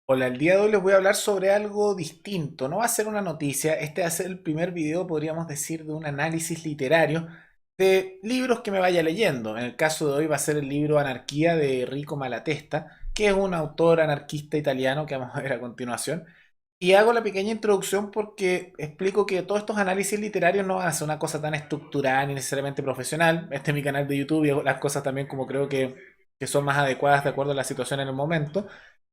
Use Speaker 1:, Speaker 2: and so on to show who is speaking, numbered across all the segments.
Speaker 1: Hola, el día de hoy les voy a hablar sobre algo distinto. No va a ser una noticia, este va a ser el primer video, podríamos decir, de un análisis literario de libros que me vaya leyendo. En el caso de hoy va a ser el libro Anarquía de Enrico Malatesta, que es un autor anarquista italiano que vamos a ver a continuación. Y hago la pequeña introducción porque explico que todos estos análisis literarios no van a ser una cosa tan estructurada ni necesariamente profesional. Este es mi canal de YouTube y hago las cosas también como creo que son más adecuadas de acuerdo a la situación en el momento.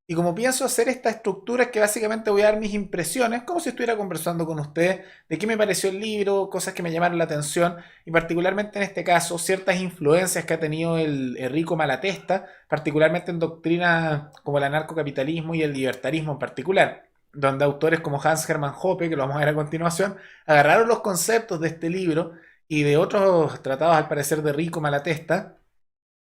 Speaker 1: Y como pienso hacer esta estructura es que básicamente voy a dar mis impresiones, como si estuviera conversando con ustedes, de qué me pareció el libro, cosas que me llamaron la atención, y particularmente en este caso, ciertas influencias que ha tenido el Enrico Malatesta, particularmente en doctrinas como el anarcocapitalismo y el libertarismo en particular, donde autores como Hans Hermann Hoppe, que lo vamos a ver a continuación, agarraron los conceptos de este libro y de otros tratados al parecer de Enrico Malatesta,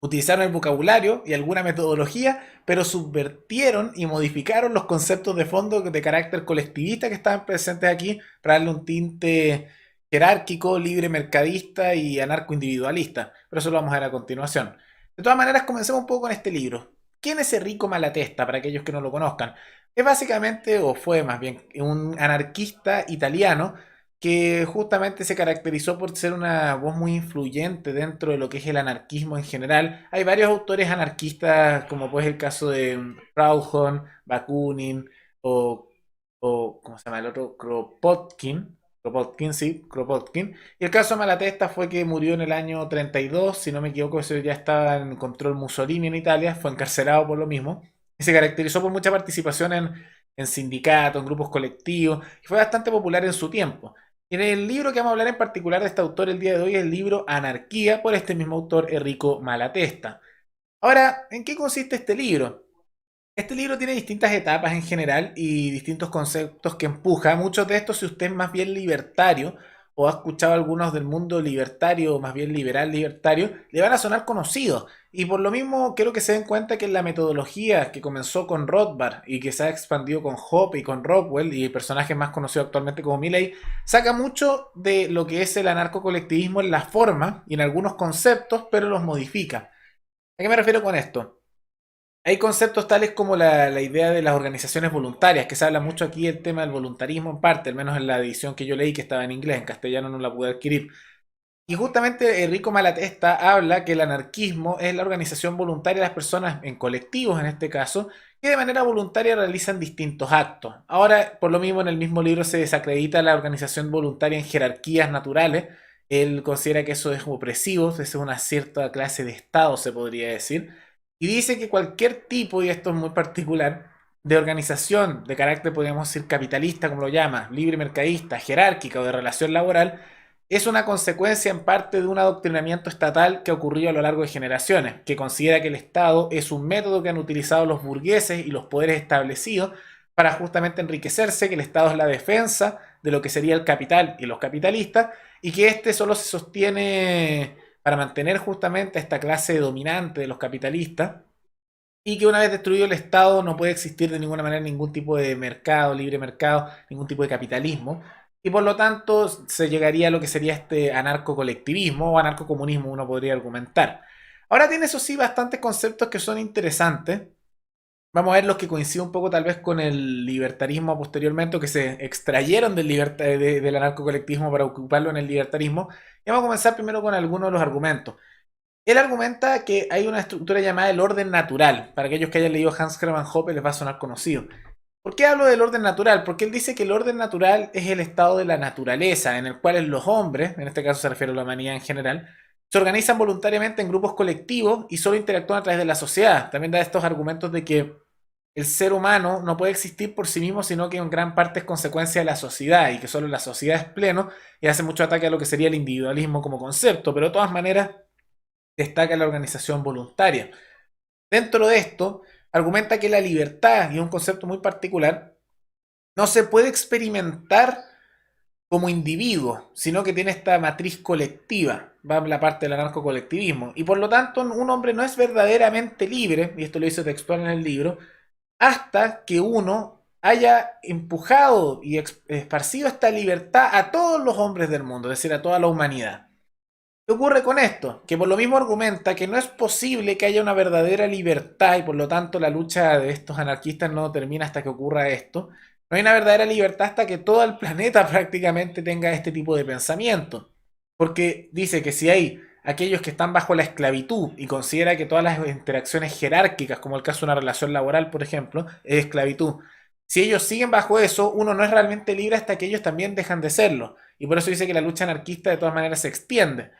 Speaker 1: utilizaron el vocabulario y alguna metodología, pero subvertieron y modificaron los conceptos de fondo de carácter colectivista que estaban presentes aquí para darle un tinte jerárquico, libre mercadista y anarcoindividualista. Pero eso lo vamos a ver a continuación. De todas maneras, comencemos un poco con este libro. ¿Quién es Enrico Malatesta, para aquellos que no lo conozcan? Es básicamente, o fue más bien, un anarquista italiano que justamente se caracterizó por ser una voz muy influyente dentro de lo que es el anarquismo en general. Hay varios autores anarquistas, como pues el caso de Proudhon, Bakunin o, ¿cómo se llama el otro? Kropotkin, sí, Kropotkin. Y el caso de Malatesta fue que murió en el año 32, si no me equivoco, eso ya estaba en control Mussolini en Italia, fue encarcelado por lo mismo. Y se caracterizó por mucha participación en sindicatos, en grupos colectivos, y fue bastante popular en su tiempo. En el libro que vamos a hablar en particular de este autor el día de hoy es el libro Anarquía por este mismo autor Enrico Malatesta. Ahora, ¿en qué consiste este libro? Este libro tiene distintas etapas en general y distintos conceptos que empuja. Muchos de estos, si usted es más bien libertario o ha escuchado algunos del mundo libertario o más bien liberal libertario, le van a sonar conocidos. Y por lo mismo quiero que se den cuenta que la metodología que comenzó con Rothbard y que se ha expandido con Hoppe y con Rockwell y personajes más conocidos actualmente como Milley, saca mucho de lo que es el anarcocolectivismo en la forma y en algunos conceptos, pero los modifica. ¿A qué me refiero con esto? Hay conceptos tales como la idea de las organizaciones voluntarias, que se habla mucho aquí del tema del voluntarismo en parte, al menos en la edición que yo leí que estaba en inglés, en castellano no la pude adquirir. Y justamente Enrico Malatesta habla que el anarquismo es la organización voluntaria de las personas en colectivos, en este caso, que de manera voluntaria realizan distintos actos. Ahora, por lo mismo, en el mismo libro se desacredita la organización voluntaria en jerarquías naturales. Él considera que eso es opresivo, eso es una cierta clase de Estado, se podría decir. Y dice que cualquier tipo, y esto es muy particular, de organización de carácter, podríamos decir, capitalista, como lo llama, libre mercadista, jerárquica o de relación laboral, es una consecuencia en parte de un adoctrinamiento estatal que ha ocurrido a lo largo de generaciones, que considera que el Estado es un método que han utilizado los burgueses y los poderes establecidos para justamente enriquecerse, que el Estado es la defensa de lo que sería el capital y los capitalistas, y que este solo se sostiene para mantener justamente a esta clase dominante de los capitalistas, y que una vez destruido el Estado no puede existir de ninguna manera ningún tipo de mercado, libre mercado, ningún tipo de capitalismo, y por lo tanto se llegaría a lo que sería este anarcocolectivismo o anarcocomunismo, uno podría argumentar. Ahora tiene eso sí bastantes conceptos que son interesantes. Vamos a ver los que coinciden un poco tal vez con el libertarismo posteriormente, o que se extrayeron del anarcocolectivismo para ocuparlo en el libertarismo. Y vamos a comenzar primero con algunos de los argumentos. Él argumenta que hay una estructura llamada el orden natural. Para aquellos que hayan leído Hans Hermann Hoppe les va a sonar conocido. ¿Por qué hablo del orden natural? Porque él dice que el orden natural es el estado de la naturaleza, en el cual los hombres, en este caso se refiere a la humanidad en general, se organizan voluntariamente en grupos colectivos y solo interactúan a través de la sociedad. También da estos argumentos de que el ser humano no puede existir por sí mismo, sino que en gran parte es consecuencia de la sociedad y que solo la sociedad es pleno, y hace mucho ataque a lo que sería el individualismo como concepto, pero de todas maneras destaca la organización voluntaria. Dentro de esto, argumenta que la libertad, y es un concepto muy particular, no se puede experimentar como individuo, sino que tiene esta matriz colectiva, va la parte del anarcocolectivismo, y por lo tanto un hombre no es verdaderamente libre, y esto lo dice textual en el libro, hasta que uno haya empujado y esparcido esta libertad a todos los hombres del mundo, es decir, a toda la humanidad. ¿Qué ocurre con esto? Que por lo mismo argumenta que no es posible que haya una verdadera libertad y por lo tanto la lucha de estos anarquistas no termina hasta que ocurra esto. No hay una verdadera libertad hasta que todo el planeta prácticamente tenga este tipo de pensamiento. Porque dice que si hay aquellos que están bajo la esclavitud y considera que todas las interacciones jerárquicas, como el caso de una relación laboral, por ejemplo, es esclavitud. Si ellos siguen bajo eso, uno no es realmente libre hasta que ellos también dejan de serlo. Y por eso dice que la lucha anarquista de todas maneras se extiende.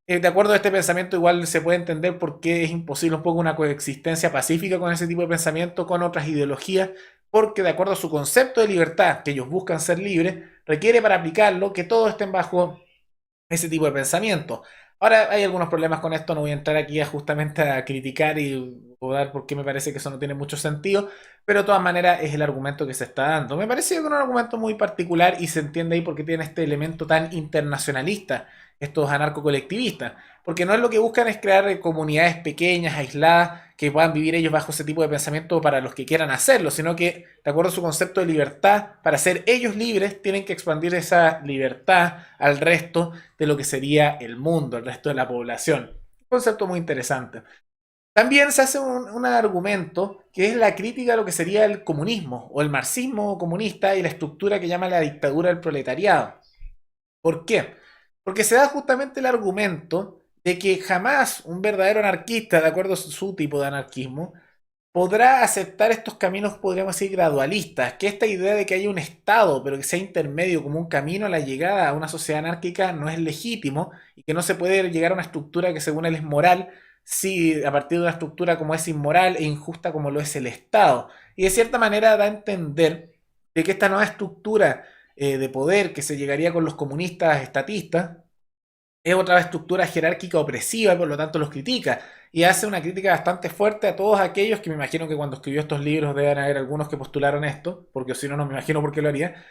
Speaker 1: De acuerdo a este pensamiento, igual se puede entender por qué es imposible un poco una coexistencia pacífica con ese tipo de pensamiento, con otras ideologías, porque de acuerdo a su concepto de libertad, que ellos buscan ser libres, requiere para aplicarlo que todos estén bajo ese tipo de pensamiento. Ahora hay algunos problemas con esto, no voy a entrar aquí justamente a criticar y o dar por qué me parece que eso no tiene mucho sentido, pero de todas maneras es el argumento que se está dando. Me parece que es un argumento muy particular y se entiende ahí por qué tiene este elemento tan internacionalista, estos anarcocolectivistas, porque no es lo que buscan es crear comunidades pequeñas, aisladas, que puedan vivir ellos bajo ese tipo de pensamiento para los que quieran hacerlo, sino que, de acuerdo a su concepto de libertad, para ser ellos libres, tienen que expandir esa libertad al resto de lo que sería el mundo, el resto de la población. Un concepto muy interesante. También se hace un argumento que es la crítica a lo que sería el comunismo o el marxismo comunista y la estructura que llama la dictadura del proletariado. ¿Por qué? Porque se da justamente el argumento de que jamás un verdadero anarquista, de acuerdo a su tipo de anarquismo, podrá aceptar estos caminos, podríamos decir, gradualistas, que esta idea de que haya un Estado, pero que sea intermedio como un camino a la llegada a una sociedad anárquica no es legítimo y que no se puede llegar a una estructura que según él es moral, si a partir de una estructura como es inmoral e injusta como lo es el Estado. Y de cierta manera da a entender de que esta nueva estructura de poder que se llegaría con los comunistas estatistas es otra estructura jerárquica opresiva y por lo tanto los critica. Y hace una crítica bastante fuerte a todos aquellos que me imagino que cuando escribió estos libros deben haber algunos que postularon esto, porque si no, no me imagino por qué lo haría,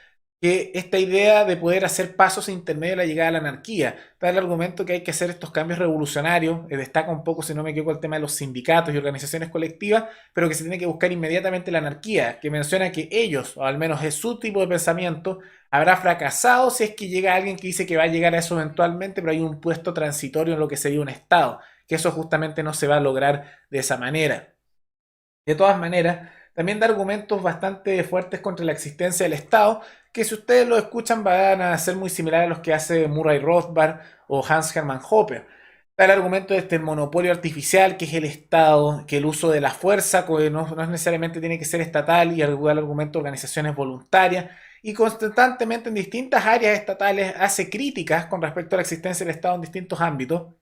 Speaker 1: que esta idea de poder hacer pasos intermedios a la llegada a la anarquía. Da el argumento que hay que hacer estos cambios revolucionarios, destaca un poco, si no me equivoco, el tema de los sindicatos y organizaciones colectivas, pero que se tiene que buscar inmediatamente la anarquía, que menciona que ellos, o al menos es su tipo de pensamiento, habrá fracasado si es que llega alguien que dice que va a llegar a eso eventualmente, pero hay un puesto transitorio en lo que sería un Estado, que eso justamente no se va a lograr de esa manera. De todas maneras, también da argumentos bastante fuertes contra la existencia del Estado, que si ustedes lo escuchan van a ser muy similares a los que hace Murray Rothbard o Hans Hermann Hoppe. Da el argumento de este monopolio artificial que es el Estado, que el uso de la fuerza que no necesariamente tiene que ser estatal, y da el argumento de organizaciones voluntarias, y constantemente en distintas áreas estatales hace críticas con respecto a la existencia del Estado en distintos ámbitos,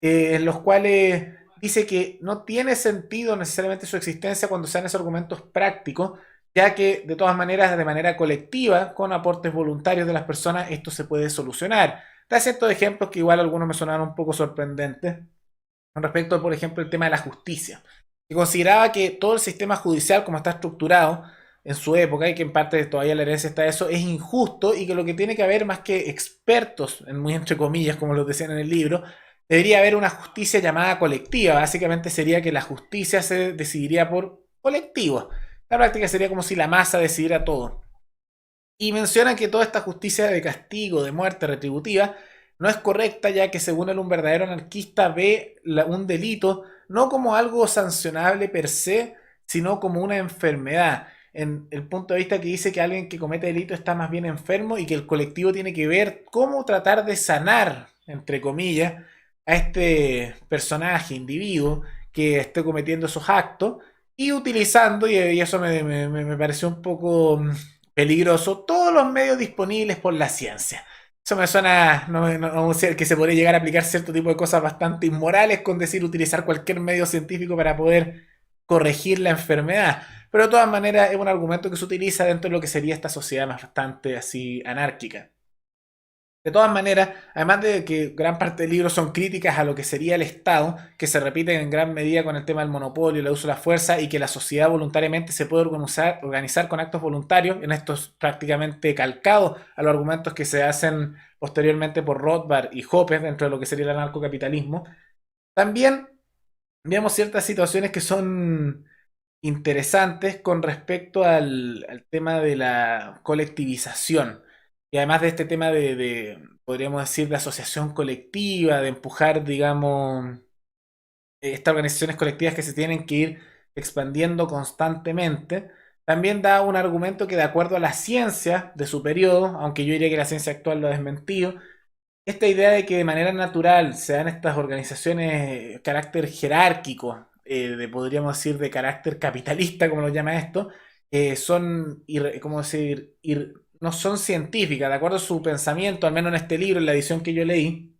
Speaker 1: en los cuales dice que no tiene sentido necesariamente su existencia cuando sean esos argumentos prácticos, ya que de todas maneras, de manera colectiva, con aportes voluntarios de las personas, esto se puede solucionar. Da ciertos ejemplos que igual algunos me sonaron un poco sorprendentes, con respecto, por ejemplo, el tema de la justicia, que consideraba que todo el sistema judicial, como está estructurado en su época, y que en parte todavía la herencia está eso, es injusto y que lo que tiene que haber, más que expertos, en muy entre comillas, como lo decían en el libro, debería haber una justicia llamada colectiva. Básicamente sería que la justicia se decidiría por colectivos. La práctica sería como si la masa decidiera todo. Y menciona que toda esta justicia de castigo, de muerte retributiva, no es correcta, ya que según él un verdadero anarquista ve un delito no como algo sancionable per se, sino como una enfermedad. En el punto de vista que dice que alguien que comete delito está más bien enfermo y que el colectivo tiene que ver cómo tratar de sanar, entre comillas, a este personaje, individuo, que esté cometiendo esos actos y utilizando, y eso me pareció un poco peligroso, todos los medios disponibles por la ciencia. Eso me suena, no sé, que se podría llegar a aplicar cierto tipo de cosas bastante inmorales con decir utilizar cualquier medio científico para poder corregir la enfermedad. Pero de todas maneras es un argumento que se utiliza dentro de lo que sería esta sociedad bastante así anárquica. De todas maneras, además de que gran parte del libro son críticas a lo que sería el Estado, que se repiten en gran medida con el tema del monopolio, el uso de la fuerza y que la sociedad voluntariamente se puede organizar con actos voluntarios, en estos prácticamente calcados a los argumentos que se hacen posteriormente por Rothbard y Hoppe dentro de lo que sería el anarcocapitalismo. También vemos ciertas situaciones que son interesantes con respecto al tema de la colectivización. Y además de este tema podríamos decir, de asociación colectiva, de empujar, digamos, estas organizaciones colectivas que se tienen que ir expandiendo constantemente, también da un argumento que de acuerdo a la ciencia de su periodo, aunque yo diría que la ciencia actual lo ha desmentido, esta idea de que de manera natural se dan estas organizaciones de carácter jerárquico, podríamos decir de carácter capitalista, como lo llama esto, son, ¿cómo decir? No son científicas, de acuerdo a su pensamiento, al menos en este libro, en la edición que yo leí,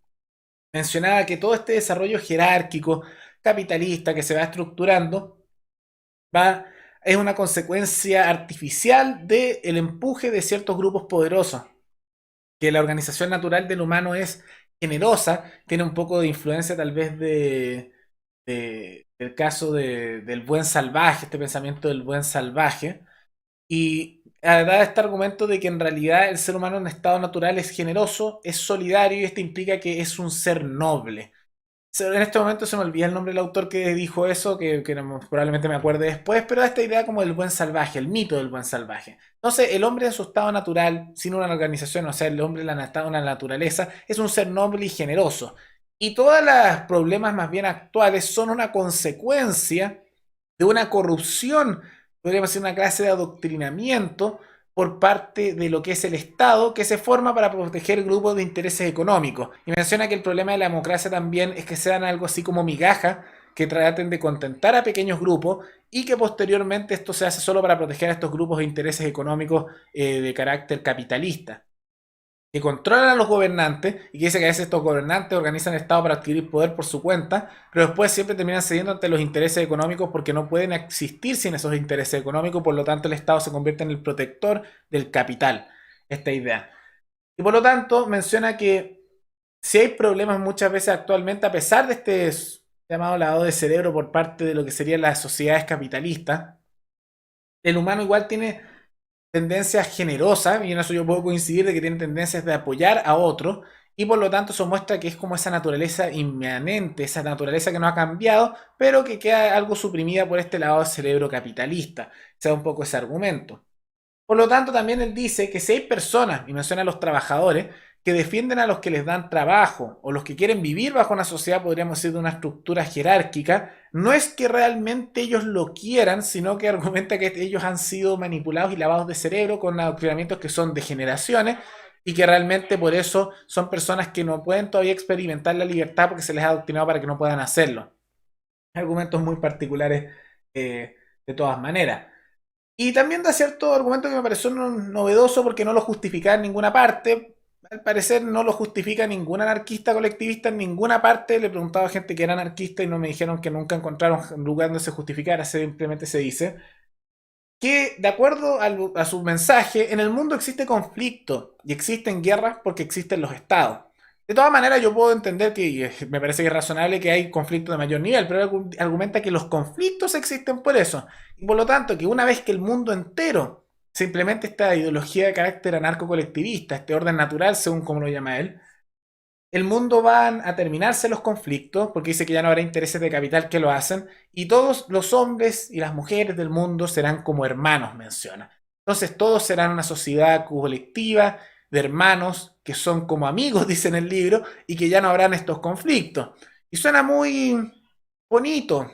Speaker 1: mencionaba que todo este desarrollo jerárquico, capitalista, que se va estructurando, va, es una consecuencia artificial del empuje de ciertos grupos poderosos, que la organización natural del humano es generosa, tiene un poco de influencia tal vez del caso del buen salvaje, este pensamiento del buen salvaje, y da este argumento de que en realidad el ser humano en estado natural es generoso, es solidario y esto implica que es un ser noble. En este momento se me olvida el nombre del autor que dijo eso, probablemente me acuerde después, pero da esta idea como del buen salvaje, el mito del buen salvaje. Entonces, el hombre en su estado natural, sin una organización, o sea, el hombre en estado de la naturaleza, es un ser noble y generoso. Y todos los problemas más bien actuales son una consecuencia de una corrupción, podríamos decir una clase de adoctrinamiento por parte de lo que es el Estado, que se forma para proteger grupos de intereses económicos. Y menciona que el problema de la democracia también es que sean algo así como migajas, que traten de contentar a pequeños grupos y que posteriormente esto se hace solo para proteger a estos grupos de intereses económicos de carácter capitalista, que controlan a los gobernantes y que dice que a veces estos gobernantes organizan el Estado para adquirir poder por su cuenta, pero después siempre terminan cediendo ante los intereses económicos porque no pueden existir sin esos intereses económicos, por lo tanto el Estado se convierte en el protector del capital, esta idea. Y por lo tanto menciona que si hay problemas muchas veces actualmente, a pesar de este llamado lavado de cerebro por parte de lo que serían las sociedades capitalistas, el humano igual tiene tendencias generosas, y en eso yo puedo coincidir de que tiene tendencias de apoyar a otros, y por lo tanto eso muestra que es como esa naturaleza inmanente, esa naturaleza que no ha cambiado, pero que queda algo suprimida por este lado del cerebro capitalista. Se da un poco ese argumento. Por lo tanto, también él dice que si hay personas, y menciona a los trabajadores, que defienden a los que les dan trabajo o los que quieren vivir bajo una sociedad, podríamos decir, de una estructura jerárquica, no es que realmente ellos lo quieran, sino que argumenta que ellos han sido manipulados y lavados de cerebro con adoctrinamientos que son de generaciones y que realmente por eso son personas que no pueden todavía experimentar la libertad porque se les ha adoctrinado para que no puedan hacerlo. Argumentos muy particulares de todas maneras. Y también da cierto argumento que me pareció novedoso porque no lo justifica en ninguna parte. Al parecer no lo justifica ningún anarquista colectivista en ninguna parte. Le preguntaba a gente que era anarquista y no me dijeron que nunca encontraron un lugar donde se justificara. Simplemente se dice que, de acuerdo a su mensaje, en el mundo existe conflicto y existen guerras porque existen los estados. De todas maneras, yo puedo entender que me parece que es razonable que hay conflictos de mayor nivel, pero argumenta que los conflictos existen por eso. Y por lo tanto, que una vez que el mundo entero se implemente esta ideología de carácter anarco-colectivista, este orden natural, según como lo llama él, el mundo van a terminarse los conflictos, porque dice que ya no habrá intereses de capital que lo hacen, y todos los hombres y las mujeres del mundo serán como hermanos, menciona. Entonces todos serán una sociedad colectiva de hermanos que son como amigos, dice en el libro, y que ya no habrán estos conflictos. Y suena muy bonito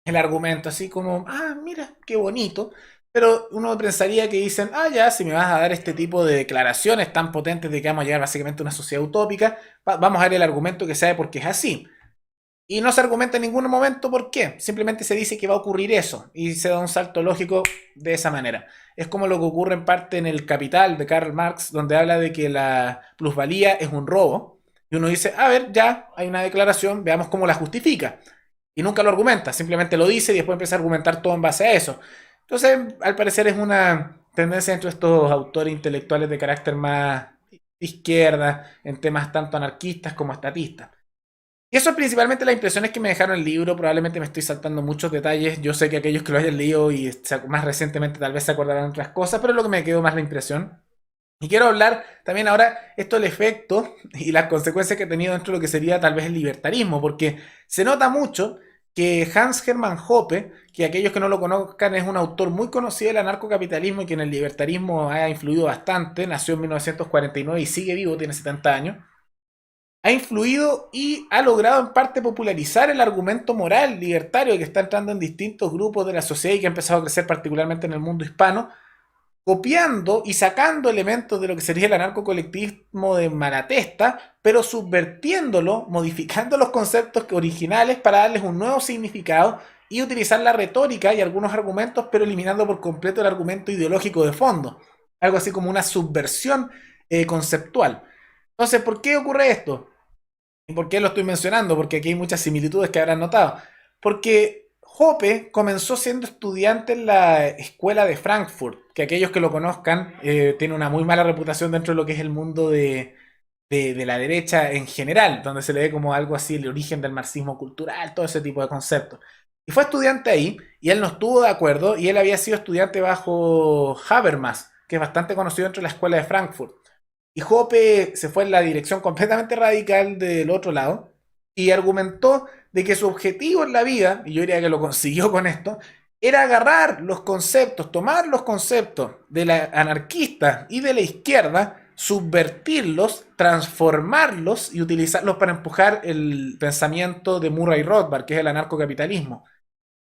Speaker 1: el argumento, así como, ah, mira, qué bonito. Pero uno pensaría que dicen, ah, ya, si me vas a dar este tipo de declaraciones tan potentes de que vamos a llegar básicamente a una sociedad utópica, vamos a ver el argumento que sabe por qué es así. Y no se argumenta en ningún momento por qué, simplemente se dice que va a ocurrir eso y se da un salto lógico de esa manera. Es como lo que ocurre en parte en El Capital de Karl Marx, donde habla de que la plusvalía es un robo. Y uno dice, a ver, ya, hay una declaración, veamos cómo la justifica. Y nunca lo argumenta, simplemente lo dice y después empieza a argumentar todo en base a eso. Entonces, al parecer es una tendencia entre estos autores intelectuales de carácter más izquierda, en temas tanto anarquistas como estatistas. Y eso es principalmente las impresiones que me dejaron el libro. Probablemente me estoy saltando muchos detalles. Yo sé que aquellos que lo hayan leído y más recientemente tal vez se acordarán de otras cosas, pero es lo que me quedó más la impresión. Y quiero hablar también ahora esto del efecto y las consecuencias que ha tenido dentro de lo que sería tal vez el libertarismo, porque se nota mucho que Hans Hermann Hoppe, que aquellos que no lo conozcan es un autor muy conocido del anarcocapitalismo y que en el libertarismo ha influido bastante, nació en 1949 y sigue vivo, tiene 70 años, ha influido y ha logrado en parte popularizar el argumento moral libertario que está entrando en distintos grupos de la sociedad y que ha empezado a crecer particularmente en el mundo hispano, copiando y sacando elementos de lo que sería el anarcocolectivismo de Malatesta, pero subvertiéndolo, modificando los conceptos originales para darles un nuevo significado y utilizar la retórica y algunos argumentos, pero eliminando por completo el argumento ideológico de fondo. Algo así como una subversión conceptual. Entonces, ¿por qué ocurre esto? ¿Y por qué lo estoy mencionando? Porque aquí hay muchas similitudes que habrán notado. Porque Hoppe comenzó siendo estudiante en la escuela de Frankfurt, que aquellos que lo conozcan tiene una muy mala reputación dentro de lo que es el mundo de la derecha en general, donde se le ve como algo así el origen del marxismo cultural, todo ese tipo de conceptos. Y fue estudiante ahí, y él no estuvo de acuerdo, y él había sido estudiante bajo Habermas, que es bastante conocido dentro de la escuela de Frankfurt. Y Hoppe se fue en la dirección completamente radical del otro lado y argumentó de que su objetivo en la vida, y yo diría que lo consiguió con esto, era agarrar los conceptos, tomar los conceptos de la anarquista y de la izquierda, subvertirlos, transformarlos y utilizarlos para empujar el pensamiento de Murray Rothbard, que es el anarcocapitalismo.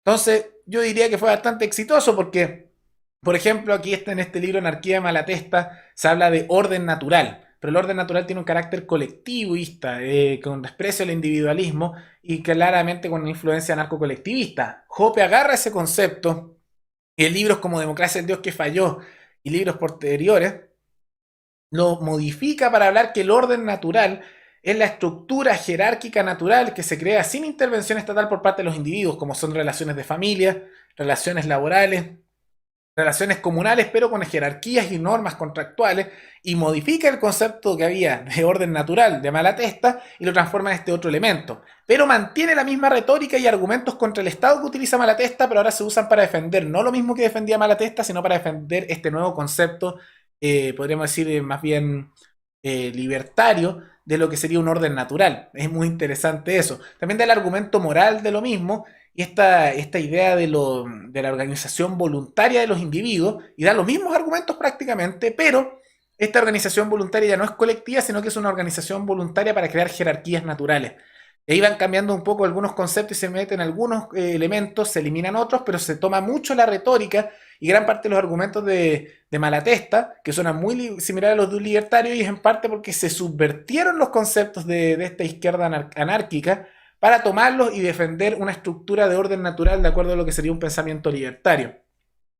Speaker 1: Entonces, yo diría que fue bastante exitoso porque, por ejemplo, aquí está en este libro Anarquía de Malatesta, se habla de orden natural, pero el orden natural tiene un carácter colectivista, con desprecio al individualismo y claramente con una influencia anarcocolectivista. Hoppe agarra ese concepto y en libros como Democracia del Dios que falló y libros posteriores lo modifica para hablar que el orden natural es la estructura jerárquica natural que se crea sin intervención estatal por parte de los individuos, como son relaciones de familia, relaciones laborales, relaciones comunales, pero con jerarquías y normas contractuales, y modifica el concepto que había de orden natural de Malatesta y lo transforma en este otro elemento. Pero mantiene la misma retórica y argumentos contra el Estado que utiliza Malatesta, pero ahora se usan para defender no lo mismo que defendía Malatesta, sino para defender este nuevo concepto, podríamos decir más bien libertario, de lo que sería un orden natural. Es muy interesante eso. También da el argumento moral de lo mismo y esta idea de la organización voluntaria de los individuos y da los mismos argumentos prácticamente, pero esta organización voluntaria ya no es colectiva, sino que es una organización voluntaria para crear jerarquías naturales. Y ahí van cambiando un poco algunos conceptos y se meten algunos elementos, se eliminan otros, pero se toma mucho la retórica y gran parte de los argumentos de Malatesta, que suenan muy similares a los de un libertario, y es en parte porque se subvertieron los conceptos de esta izquierda anárquica para tomarlos y defender una estructura de orden natural de acuerdo a lo que sería un pensamiento libertario.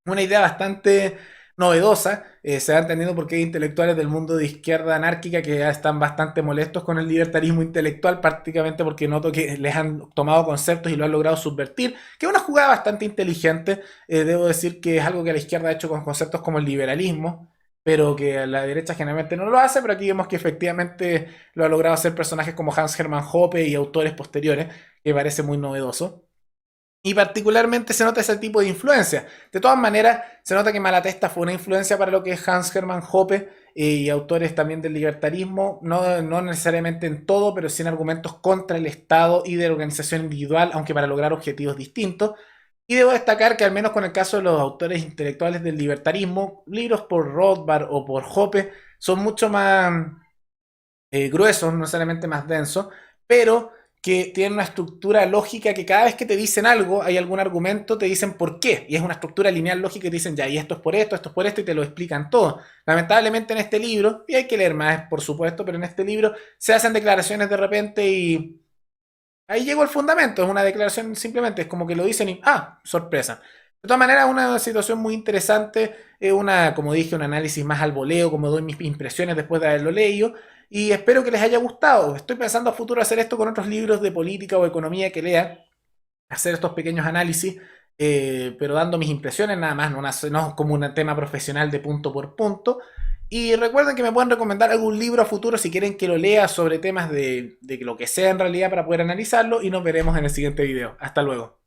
Speaker 1: Una idea bastante novedosa, se va entendiendo por qué hay intelectuales del mundo de izquierda anárquica que ya están bastante molestos con el libertarismo intelectual, prácticamente porque noto que les han tomado conceptos y lo han logrado subvertir, que es una jugada bastante inteligente. Debo decir que es algo que la izquierda ha hecho con conceptos como el liberalismo, pero que la derecha generalmente no lo hace, pero aquí vemos que efectivamente lo ha logrado hacer personajes como Hans Hermann Hoppe y autores posteriores, que parece muy novedoso. Y particularmente se nota ese tipo de influencia. De todas maneras, se nota que Malatesta fue una influencia para lo que es Hans Hermann Hoppe y autores también del libertarismo, no necesariamente en todo, pero sí en argumentos contra el Estado y de la organización individual, aunque para lograr objetivos distintos. Y debo destacar que al menos con el caso de los autores intelectuales del libertarismo, libros por Rothbard o por Hoppe son mucho más gruesos, no necesariamente más densos, pero que tienen una estructura lógica que cada vez que te dicen algo, hay algún argumento, te dicen por qué. Y es una estructura lineal lógica que te dicen, ya, y esto es por esto, y te lo explican todo. Lamentablemente en este libro, y hay que leer más, por supuesto, pero en este libro se hacen declaraciones de repente y ahí llegó el fundamento. Es una declaración simplemente, es como que lo dicen y, sorpresa. De todas maneras, una situación muy interesante, como dije, un análisis más al voleo, como doy mis impresiones después de haberlo leído, y espero que les haya gustado. Estoy pensando a futuro hacer esto con otros libros de política o economía que lea, hacer estos pequeños análisis, pero dando mis impresiones nada más, no como un tema profesional de punto por punto. Y recuerden que me pueden recomendar algún libro a futuro si quieren que lo lea sobre temas de lo que sea en realidad para poder analizarlo, y nos veremos en el siguiente video. Hasta luego.